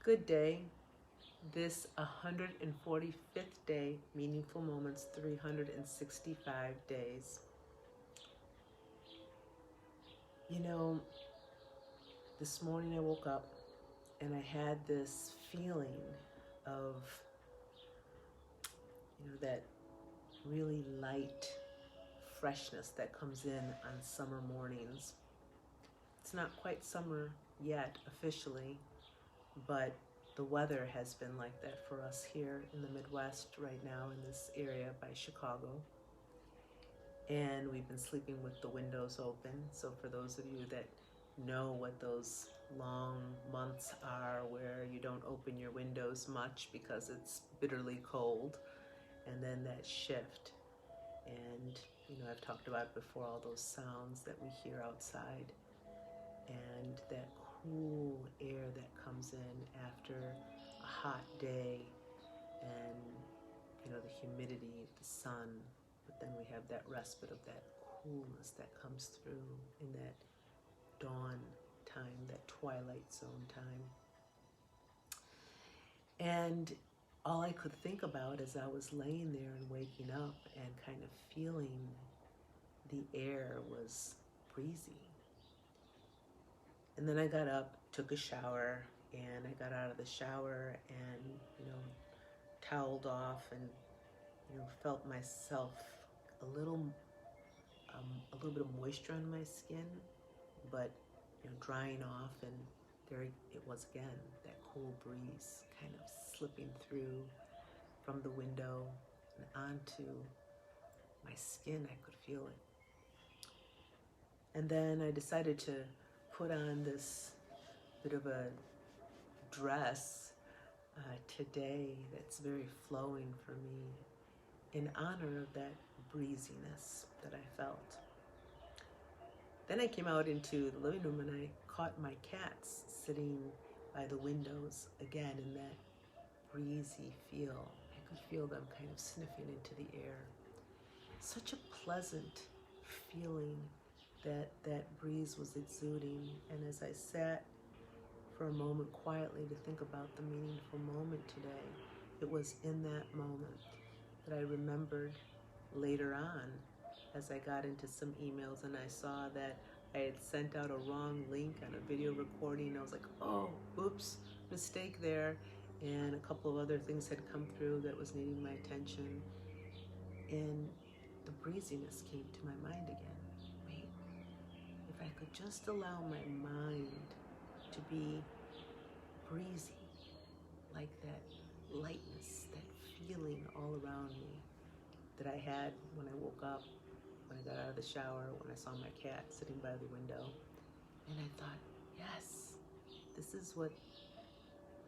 Good day. This 145th day, Meaningful Moments, 365 days. You know, this morning I woke up and I had this feeling of, that really light freshness that comes in on summer mornings. It's not quite summer yet officially, but the weather has been like that for us here in the Midwest right now in this area by Chicago. And we've been sleeping with the windows open. So for those of you that know what those long months are where you don't open your windows much because it's bitterly cold, and then that shift. And I've talked about before all those sounds that we hear outside and that cool air that comes in after a hot day, and the humidity of the sun, but then we have that respite of that coolness that comes through in that dawn time, that twilight zone time. And all I could think about as I was laying there and waking up and kind of feeling the air was breezy. And then I got up, took a shower, and I got out of the shower and, toweled off and, felt myself a little bit of moisture on my skin, but drying off, and there it was again, that cool breeze kind of slipping through from the window and onto my skin. I could feel it. And then I decided to put on this bit of a dress today that's very flowing for me in honor of that breeziness that I felt. Then I came out into the living room and I caught my cats sitting by the windows again in that breezy feel. I could feel them kind of sniffing into the air. Such a pleasant feeling that breeze was exuding. And as I sat for a moment quietly to think about the meaningful moment today, it was in that moment that I remembered later on as I got into some emails and I saw that I had sent out a wrong link on a video recording. I was like, oh, oops, mistake there. And a couple of other things had come through that was needing my attention. And the breeziness came to my mind again. Wait, if I could just allow my mind to be breezy, like that lightness, that feeling all around me that I had when I woke up, when I got out of the shower, when I saw my cat sitting by the window. And I thought, yes, this is what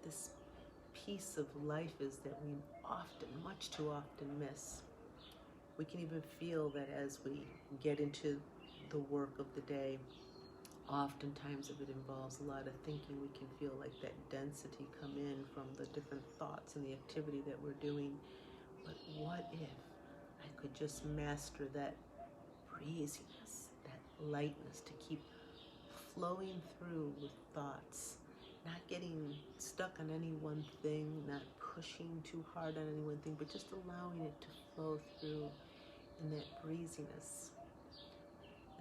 this piece of life is that we often, much too often, miss. We can even feel that as we get into the work of the day. Oftentimes, if it involves a lot of thinking, we can feel like that density come in from the different thoughts and the activity that we're doing. But what if I could just master that breeziness, that lightness, to keep flowing through with thoughts, not getting stuck on any one thing, not pushing too hard on any one thing, but just allowing it to flow through in that breeziness.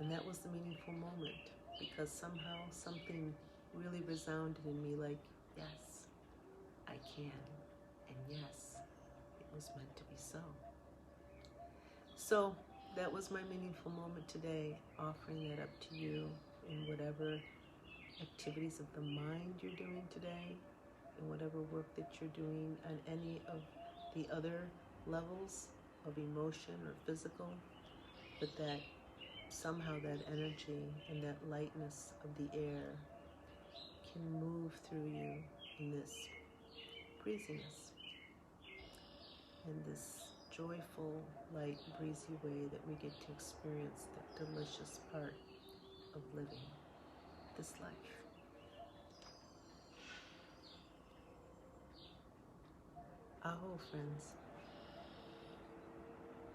And that was the meaningful moment, because somehow something really resounded in me like, yes, I can, and yes, it was meant to be so. So that was my meaningful moment today, offering that up to you in whatever activities of the mind you're doing today, in whatever work that you're doing on any of the other levels of emotion or physical, but that somehow that energy and that lightness of the air can move through you in this breeziness, in this joyful, light, breezy way that we get to experience that delicious part of living this life. Aho, friends.